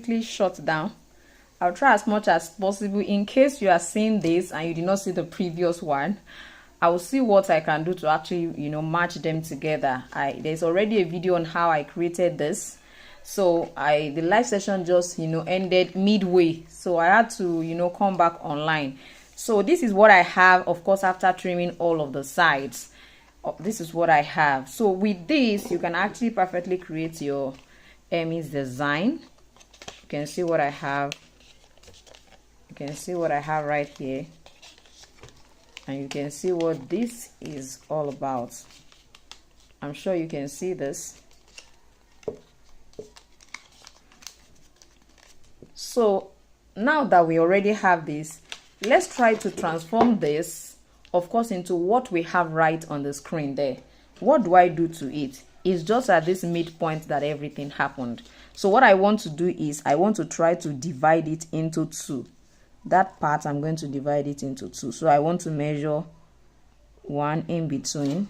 quickly shut down. I'll try as much as possible. In case you are seeing this and you did not see the previous one, I will see what I can do to actually, you know, match them together. There's already a video on how I created this. So the live session just, you know, ended midway. So I had to, you know, come back online. So this is what I have, of course, after trimming all of the sides. This is what I have. So with this, you can actually perfectly create your Hermes design. You can see what I have. You can see what I have right here. And you can see what this is all about. I'm sure you can see this. So now that we already have this, let's try to transform this, of course, into what we have right on the screen there. What do I do to it? It's just at this midpoint that everything happened. So what I want to do is I want to try to divide it into two. That part, I'm going to divide it into two. So I want to measure one in between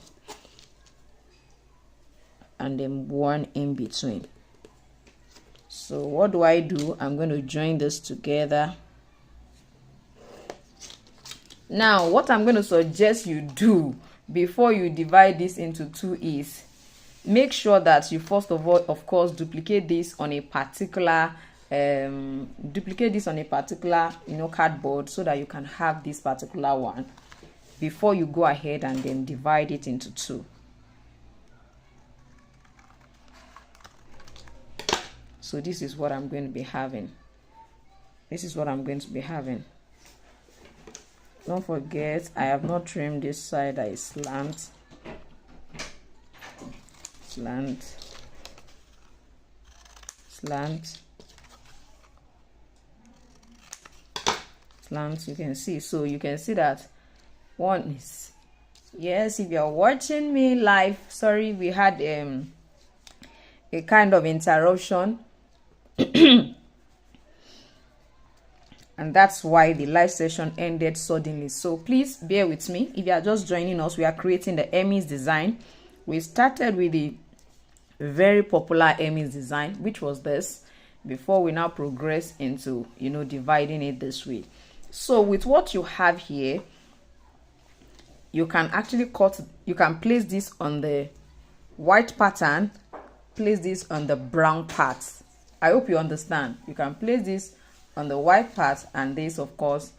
and then one in between. So what do? I'm going to join this together. Now what I'm going to suggest you do before you divide this into two is make sure that you first of all, of course, duplicate this on a particular you know, cardboard, so that you can have this particular one before you go ahead and then divide it into two. So this is what I'm going to be having. This is what I'm going to be having. Don't forget, I have not trimmed this side that is slant. Slant. You can see. So you can see that one is, yes, if you're watching me live, sorry, we had a kind of interruption. And that's why the live session ended suddenly. So please bear with me. If you are just joining us, we are creating the Hermes design. We started with the very popular Hermes design, which was this, before we now progress into, you know, dividing it this way. So with what you have here, you can actually you can place this on the white pattern, place this on the brown part. I hope you understand. You can place this on the white part, and this, of course,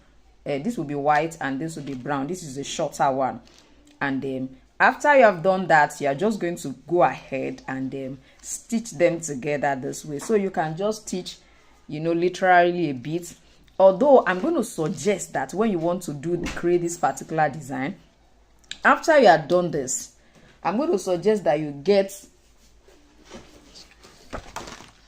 this will be white and this will be brown. This is a shorter one. And then after you have done that, you are just going to go ahead and stitch them together this way. So you can just stitch, you know, literally a bit. Although I'm going to suggest that when you want to create this particular design, after you have done this, I'm going to suggest that you get,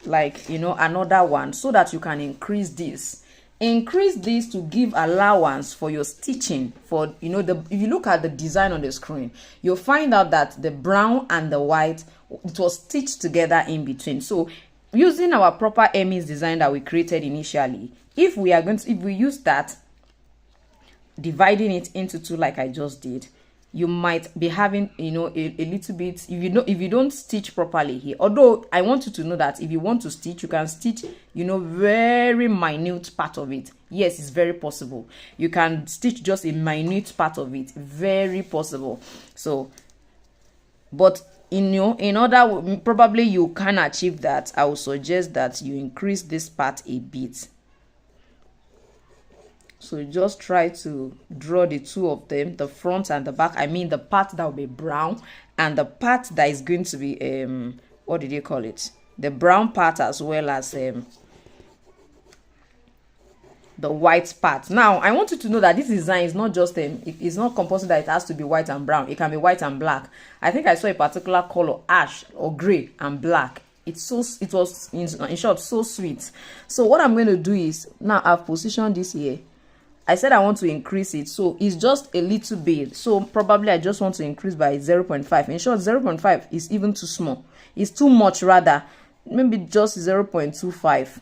like, you know, another one, so that you can increase this to give allowance for your stitching. For, you know, if you look at the design on the screen, you'll find out that the brown and the white, it was stitched together in between. So using our proper Hermes design that we created initially, if we use that, dividing it into two like I just did, you might be having, you know, a little bit, if you don't stitch properly here. Although I want you to know that if you want to stitch, you can stitch, you know, very minute part of it. Yes, it's very possible. You can stitch just a minute part of it. Very possible. So, but in order, probably you can achieve that, I would suggest that you increase this part a bit. So just try to draw the two of them, the front and the back. I mean the part that will be brown and the part that is going to be what did you call it? The brown part, as well as the white part. Now I want you to know that this design is not just it's not compulsory that it has to be white and brown. It can be white and black. I think I saw a particular color, ash or gray and black. It was in short so sweet. So what I'm going to do is, now I've positioned this here. I said I want to increase it, so it's just a little bit. So probably I just want to increase by 0.5. In short, 0.5 is even too small. It's too much, rather. Maybe just 0.25.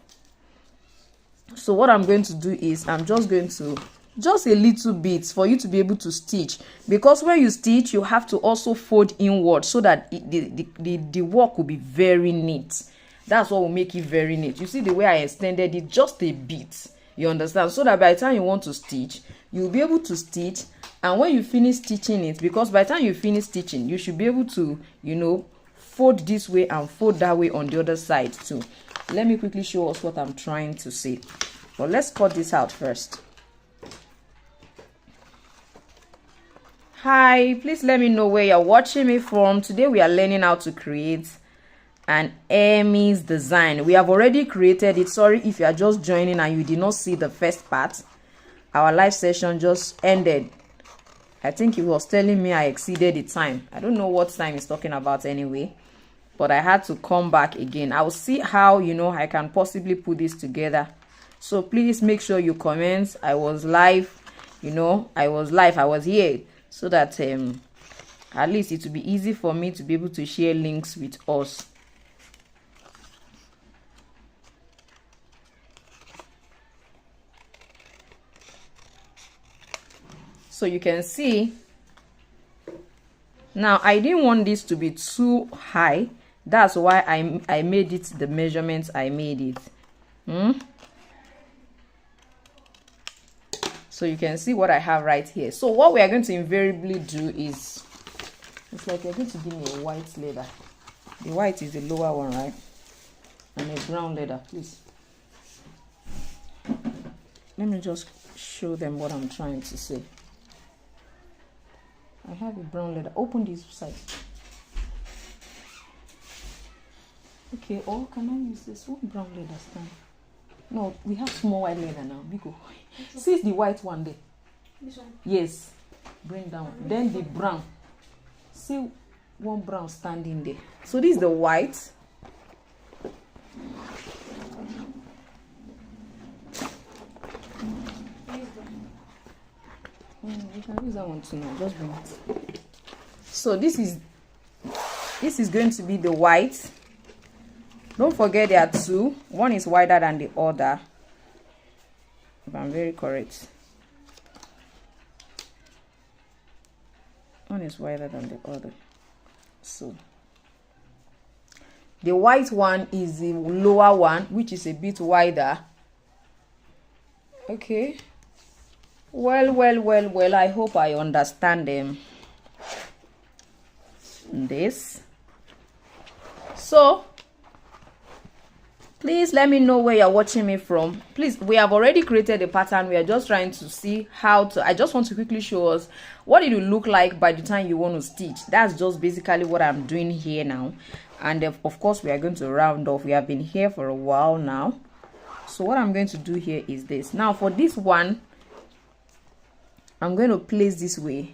So what I'm going to do is I'm just going to, just a little bit, for you to be able to stitch. Because when you stitch, you have to also fold inward so that the work will be very neat. That's what will make it very neat. You see the way I extended it just a bit, you understand, so that by the time you want to stitch, you'll be able to stitch. And when you finish stitching it, because by the time you finish stitching, you should be able to, you know, fold this way and fold that way on the other side too. Let me quickly show us what I'm trying to say. But let's cut this out first. Hi, please let me know where you're watching me from. Today we are learning how to create an Hermes design. We have already created it. Sorry if you are just joining and you did not see the first part. Our live session just ended. I think he was telling me I exceeded the time. I don't know what time he's talking about anyway, but I had to come back again. I will see how, you know, I can possibly put this together. So please make sure you comment. I was live, you know, I was live, I was here, so that at least it will be easy for me to be able to share links with us. So you can see now I didn't want this to be too high. That's why I made it the measurements I made it. So you can see what I have right here. So what we are going to invariably do is, it's like you're going to give me a white leather. The white is the lower one, right? And a brown leather, please. Let me just show them what I'm trying to say. I have a brown leather. Open this side. Okay, or can I use this one brown leather stand? No, we have small white leather now. Biko. See the white one there. This one? Yes. Bring down. Then the brown. See one brown standing there. So this is the white. You can use that one too now. Just bring it. So this is going to be the white. Don't forget there are two. One is wider than the other. If I'm very correct. One is wider than the other. So the white one is the lower one, which is a bit wider. Okay. Well, I hope I understand them. This. So please let me know where you're watching me from. Please, we have already created a pattern. We are just trying to see how to, I just want to quickly show us what it will look like by the time you want to stitch. That's just basically what I'm doing here now. And of course we are going to round off. We have been here for a while now. So what I'm going to do here is this. Now for this one, I'm going to place this way.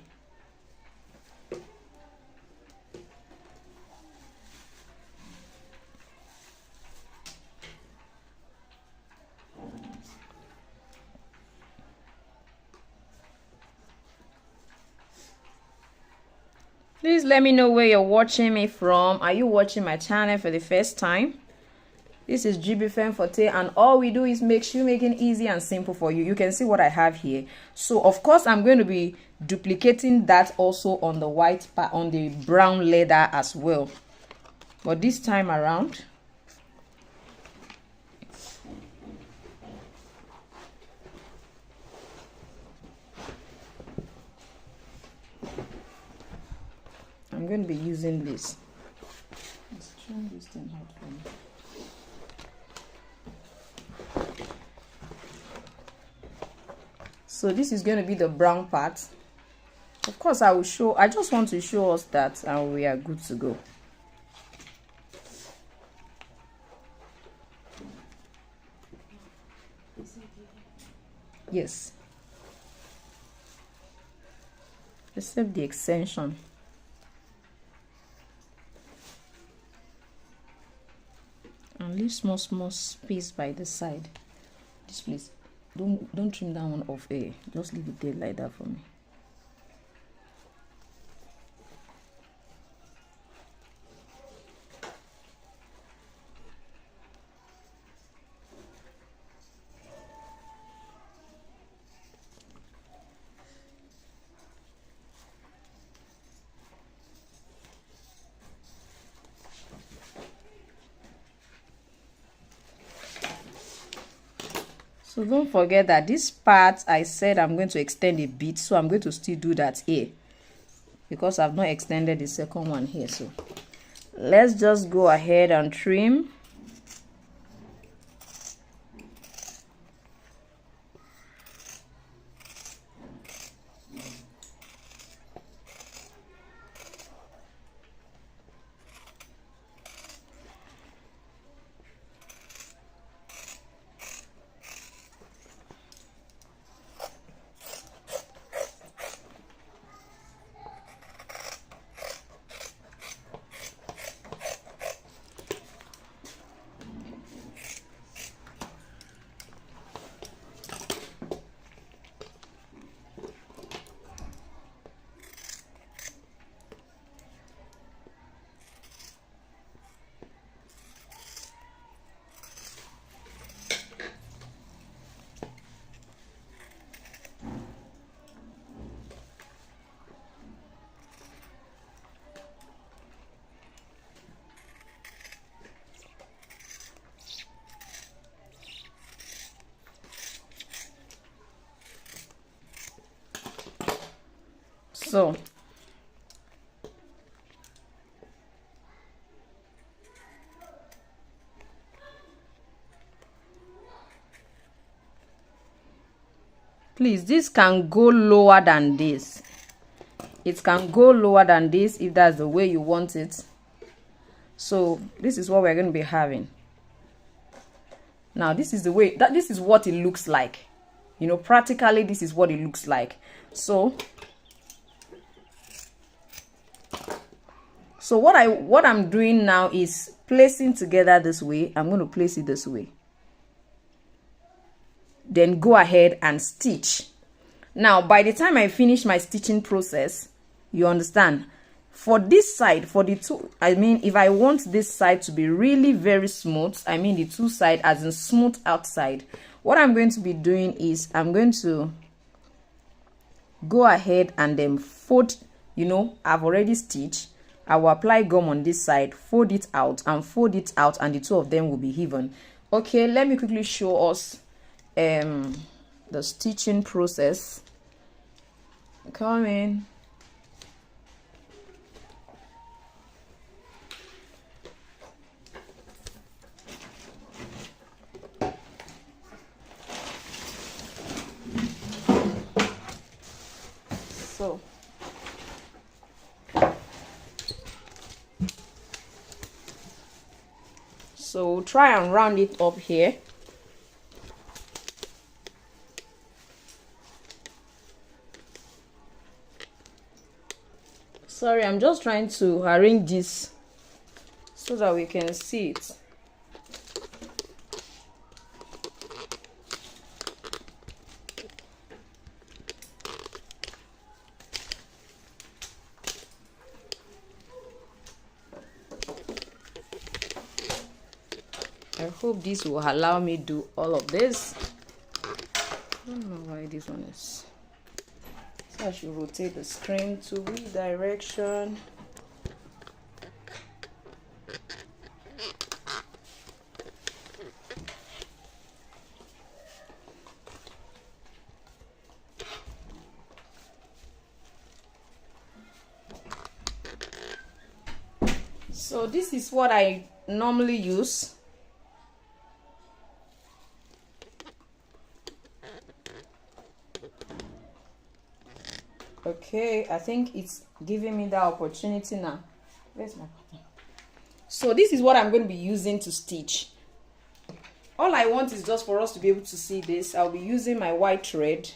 Please let me know where you're watching me from. Are you watching my channel for the first time? This is jibbyfemforte, and all we do is make shoemaking easy and simple for you. You can see what I have here. So of course I'm going to be duplicating that also on the white part, on the brown leather as well. But this time around, I'm going to be using this. Let's try this thing out for me. So this is going to be the brown part. Of course I will show, I just want to show us that we are good to go. Yes, except the extension. And leave small space by the side. This place, don't trim that one off. Just leave it there like that for me. So don't forget that this part I said I'm going to extend a bit, so I'm going to still do that here because I've not extended the second one here. So let's just go ahead and trim. So please, this can go lower than this. It can go lower than this if that's the way you want it. So this is what we're going to be having. Now this is the way that this is what it looks like. You know, practically this is what it looks like. So what I'm doing now is placing together this way. I'm going to place it this way. Then go ahead and stitch. Now, by the time I finish my stitching process, you understand, for this side, for the two, I mean, if I want this side to be really very smooth, I mean the two side as in smooth outside, what I'm going to be doing is I'm going to go ahead and then fold. You know, I've already stitched. I will apply gum on this side, fold it out, and the two of them will be even. Okay, let me quickly show us the stitching process. Come in. So try and round it up here. Sorry, I'm just trying to arrange this so that we can see it. I hope this will allow me to do all of this. I don't know why this one is. So I should rotate the screen to redirection. So this is what I normally use. Okay, I think it's giving me that opportunity now. Where's my button? So this is what I'm going to be using to stitch. All I want is just for us to be able to see this. I'll be using my white thread.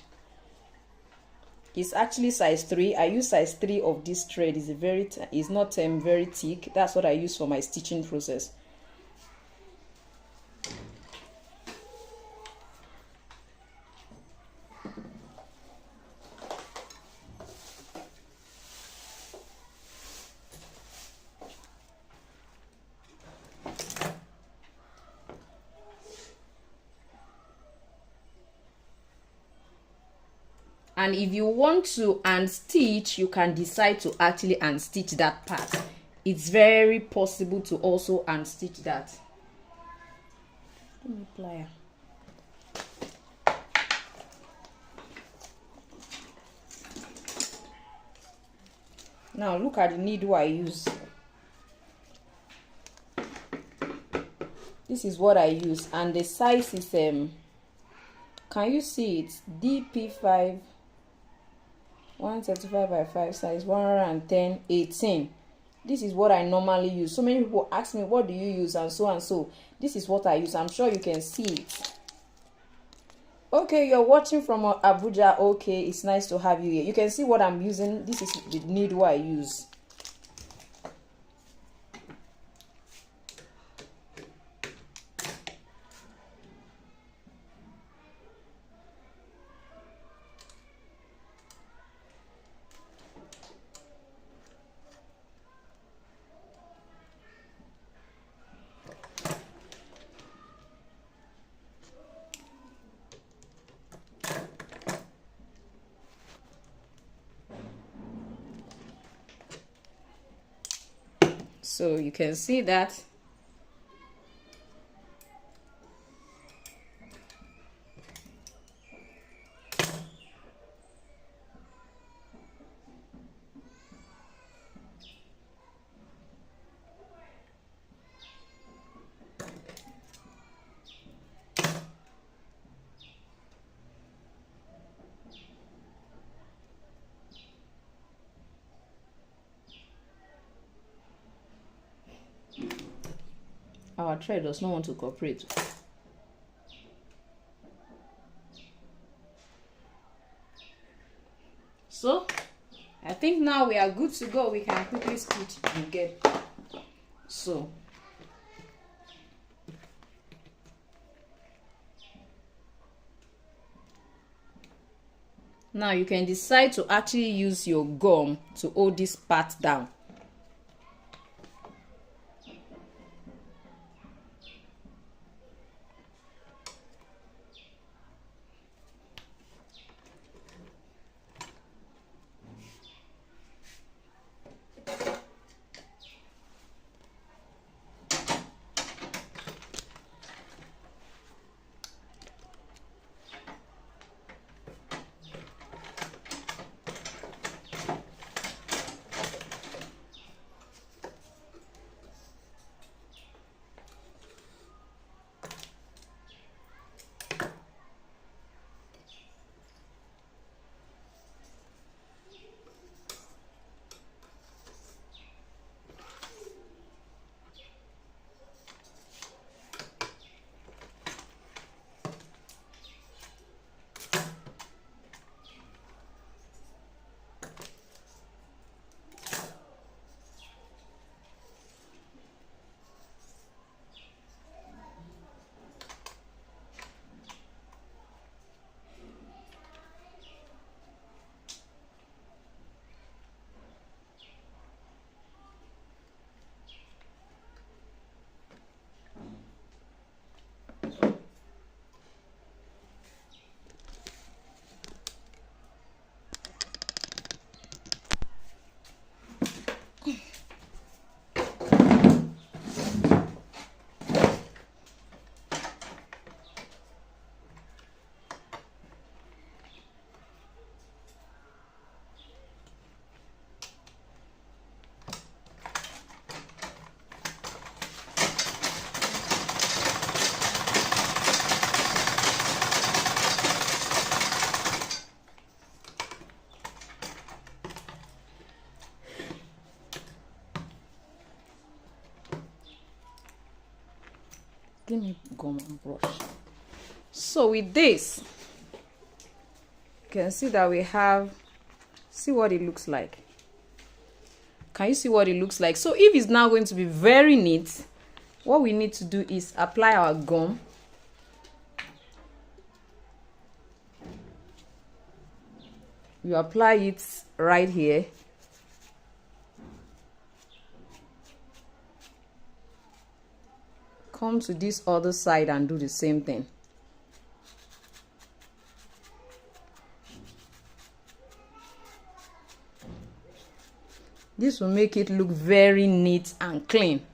It's actually size 3. I use size 3 of this thread. It's not very thick. That's what I use for my stitching process. And if you want to unstitch, you can decide to actually unstitch that part. It's very possible to also unstitch that. Plier. Now look at the needle I use. This is what I use, and the size is can you see it? DP5 135 by 5 size 110 18. This is what I normally use. So many people ask me, what do you use, and so and so. This is what I use. I'm sure you can see it. Okay, you're watching from Abuja. Okay, it's nice to have you here. You can see what I'm using. This is the needle I use. So you can see that our thread does not want to cooperate. So I think now we are good to go. We can quickly stitch and get. So now you can decide to actually use your gum to hold this part down. Give me gum and brush. So with this, you can see that we have, see what it looks like. Can you see what it looks like? So if it's now going to be very neat, what we need to do is apply our gum. You apply it right here. Come to this other side and do the same thing. This will make it look very neat and clean.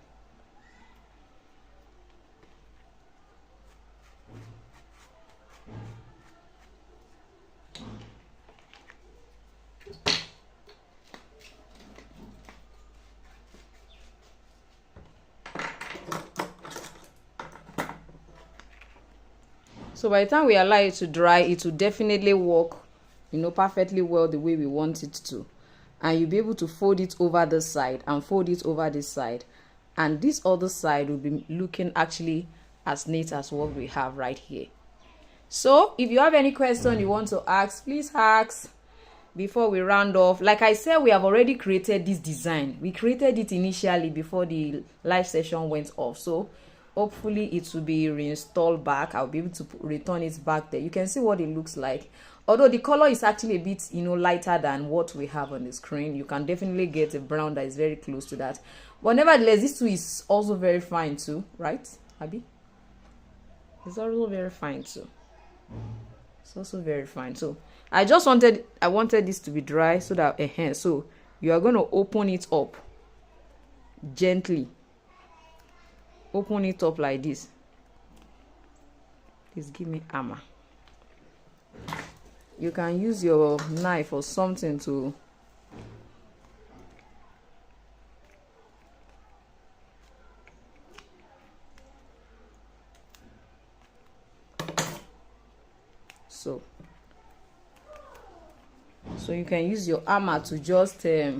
So by the time we allow it to dry, it will definitely work, you know, perfectly well the way we want it to. And you'll be able to fold it over this side and fold it over this side, and this other side will be looking actually as neat as what we have right here. So if you have any question you want to ask, please ask before we round off. Like I said, we have already created this design. We created it initially before the live session went off, so hopefully it will be reinstalled back. I'll be able to return it back there. You can see what it looks like, although the color is actually a bit, you know, lighter than what we have on the screen. You can definitely get a brown that is very close to that, but nevertheless this too is also very fine too, right, Abby? It's also very fine too. It's also very fine. So I wanted this to be dry so that so you are going to open it up gently. Open it up like this. Please give me hammer. You can use your knife or something to so you can use your hammer to just can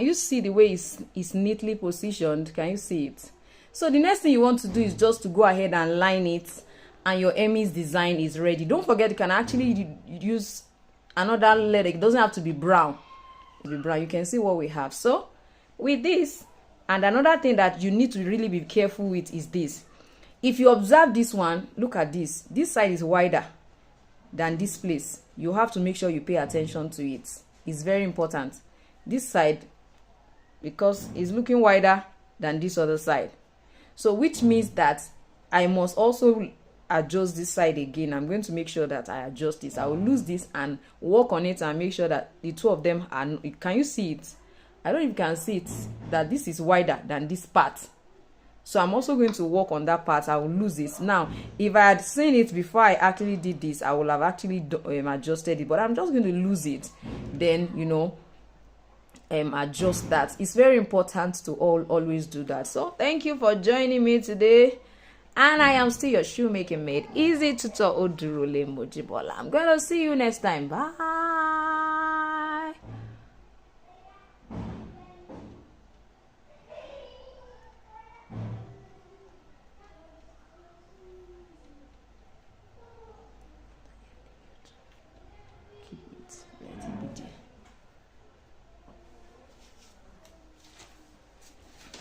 you see the way it's neatly positioned? Can you see it? So the next thing you want to do is just to go ahead and line it, and your Hermes design is ready. Don't forget, you can actually use another leather. It doesn't have to be brown. You can see what we have. So with this, and another thing that you need to really be careful with is this. If you observe this one, look at this. This side is wider than this place. You have to make sure you pay attention to it. It's very important. This side, because it's looking wider than this other side, so which means that I must also adjust this side again. I'm going to make sure that I adjust this. I will lose this and work on it and make sure that the two of them are. Can you see it? I don't know if you can see it, that this is wider than this part. So I'm also going to work on that part. I will lose this. Now if I had seen it before I actually did this, I would have actually adjusted it, but I'm just going to lose it, then, you know, adjust that. It's very important to always do that. So thank you for joining me today, and I am still your shoemaking mate, Easy Tutor Odurole Mojibola. I'm gonna see you next time. Bye.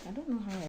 I don't know how